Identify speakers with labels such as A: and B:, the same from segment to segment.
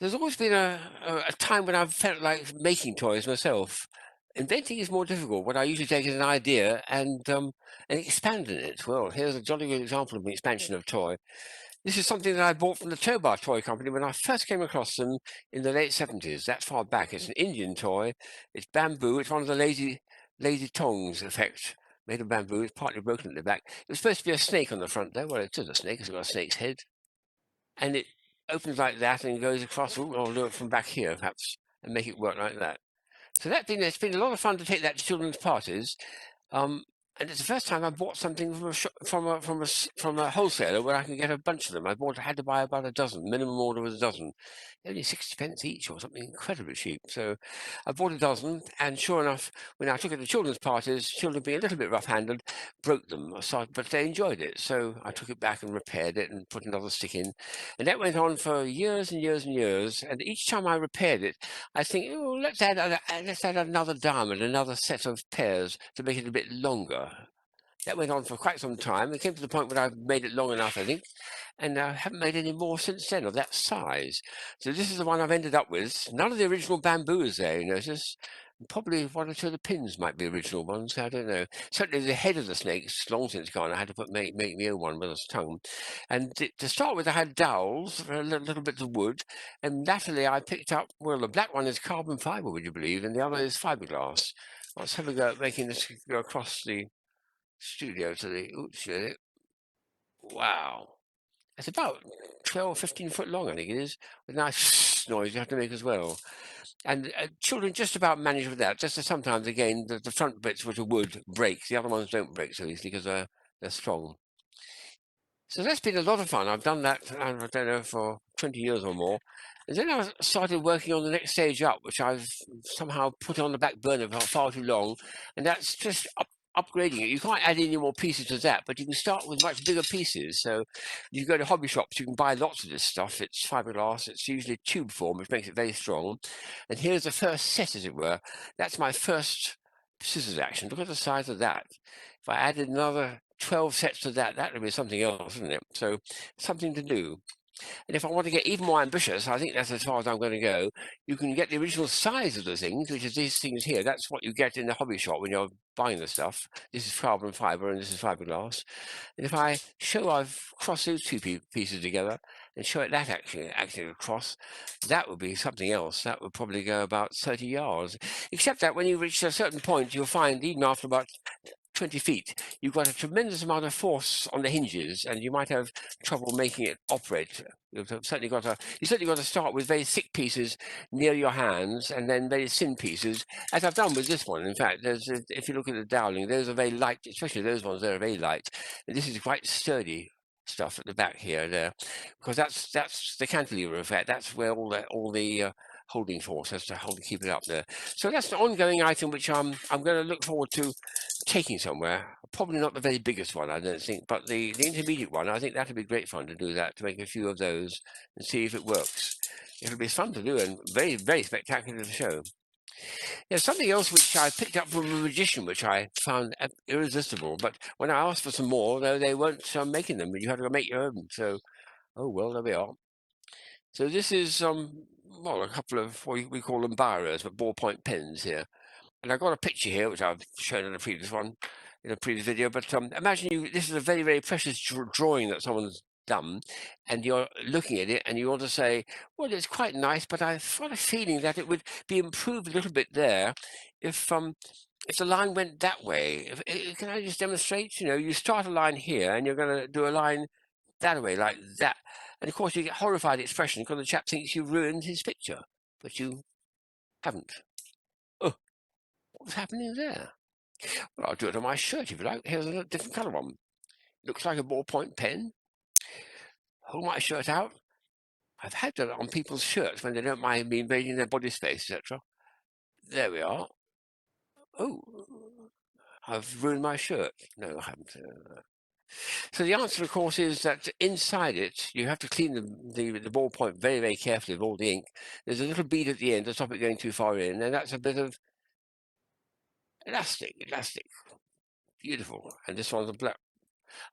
A: There's always been a time when I've felt like making toys myself. Inventing is more difficult. What I usually take is an idea and expanding it. Well, here's a jolly good example of an expansion of a toy. This is something that I bought from the Tobar toy company when I first came across them in the late 70s. That's far back. It's an Indian toy. It's bamboo. It's one of the lazy tongs effect. Made of bamboo. It's partly broken at the back. It was supposed to be a snake on the front there. Well, it is a snake. It's got a snake's head. And it opens like that and goes across. Ooh, I'll do it from back here, perhaps, and make it work like that. So it's been a lot of fun to take that to children's parties. Um, and it's the first time I bought something from from a wholesaler where I can get a bunch of them. Had to buy about a dozen. Minimum order was a dozen, only 60p each or something incredibly cheap. So I bought a dozen, and sure enough, when I took it to children's parties, children being a little bit rough-handed, broke them. But they enjoyed it, so I took it back and repaired it and put another stick in, and that went on for years and years and years. And each time I repaired it, I think, oh, let's add another diamond, another set of pairs to make it a bit longer. That went on for quite some time. It came to the point where I've made it long enough, I think, and I haven't made any more since then of that size. So this is the one I've ended up with. None of the original bamboo is there, you notice. Probably one or two of the pins might be original ones. I don't know. Certainly the head of the snake's long since gone. I had to make my own one with a tongue. And to start with, I had dowels, little bits of wood, and latterly I picked up. Well, the black one is carbon fibre, would you believe, and the other is fiberglass. Let's have a go at making this go across the studio to the. Oops, wow. It's about 12, 15 foot long, I think it is, with a nice noise you have to make as well. And children just about manage with that. Just as sometimes, again, the front bits with the wood break. The other ones don't break so easily because they're strong. So that's been a lot of fun. I've done that, I don't know, for 20 years or more. And then I started working on the next stage up, which I've somehow put on the back burner for far too long. And that's just upgrading it. You can't add any more pieces to that, but you can start with much bigger pieces. So you go to hobby shops, you can buy lots of this stuff. It's fiberglass. It's usually tube form, which makes it very strong. And here's the first set, as it were. That's my first scissors action. Look at the size of that. If I added another 12 sets to that, that would be something else, isn't it? So something to do. And if I want to get even more ambitious, I think that's as far as I'm going to go. You can get the original size of the things, which is these things here. That's what you get in the hobby shop when you're buying the stuff. This is carbon fiber and this is fiberglass. And if I show I've crossed those two pieces together and show it that actually across, that would be something else. That would probably go about 30 yards. Except that when you reach a certain point, you'll find even after about 20 feet, you've got a tremendous amount of force on the hinges, and you might have trouble making it operate. You've certainly got to start with very thick pieces near your hands, and then very thin pieces, as I've done with this one. In fact, if you look at the doweling, those are very light, especially those ones. They're very light, and this is quite sturdy stuff at the back here, there, because that's the cantilever effect. That's where all the holding force has to keep it up there. So that's an ongoing item which I'm going to look forward to taking somewhere. Probably not the very biggest one, I don't think, but the intermediate one. I think that'd be great fun to do that, to make a few of those and see if it works. It'll be fun to do and very, very spectacular to show. There's something else which I picked up from a magician, which I found irresistible. But when I asked for some more, though, they weren't making them. You had to go make your own. So, oh well, there we are. So this is well, a couple of what we call them biros, but ballpoint pens here. And I've got a picture here, which I've shown in a previous one, in a previous video. But imagine this is a very, very precious drawing that someone's done, and you're looking at it, and you want to say, well, it's quite nice, but I've got a feeling that it would be improved a little bit there if the line went that way. Can I just demonstrate? You know, you start a line here, and you're going to do a line that way, like that. And of course, you get horrified expression because the chap thinks you ruined his picture, but you haven't. Oh, what's happening there? Well, I'll do it on my shirt if you like. Here's a different colour one. Looks like a ballpoint pen. Hold my shirt out. I've had that on people's shirts when they don't mind me invading their body space, etc. There we are. Oh, I've ruined my shirt. No, I haven't. So the answer, of course, is that inside it, you have to clean the ballpoint very, very carefully with all the ink. There's a little bead at the end to stop it going too far in, and that's a bit of elastic. Beautiful. And this one's a black.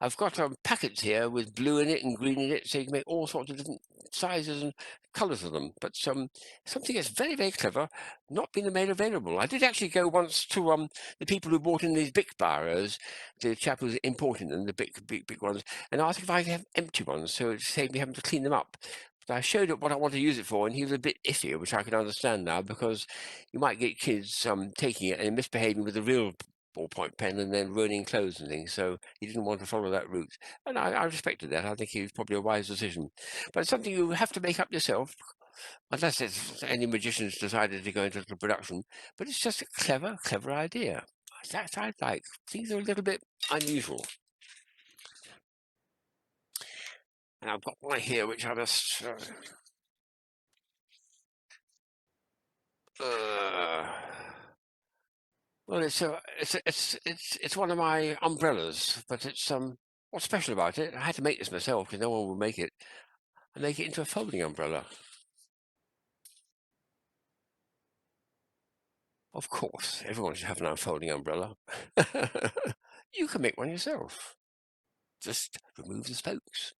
A: I've got packets here with blue in it and green in it, so you can make all sorts of different sizes and colours of them. But something that's very, very clever, not been made available. I did actually go once to the people who bought in these big barrows, the chap who's importing them, the big ones, and asked if I could have empty ones, so it saved me having to clean them up. But I showed him what I want to use it for, and he was a bit iffy, which I can understand now, because you might get kids taking it and misbehaving with the real ballpoint pen and then ruining clothes and things. So he didn't want to follow that route. And I respected that. I think it was probably a wise decision. But it's something you have to make up yourself, unless it's any magicians decided to go into the production. But it's just a clever, clever idea. That I like. Things are a little bit unusual. And I've got one here which I must. Well, it's one of my umbrellas, but it's what's special about it? I had to make this myself because no one will make it. I make it into a folding umbrella. Of course, everyone should have an unfolding umbrella. You can make one yourself. Just remove the spokes.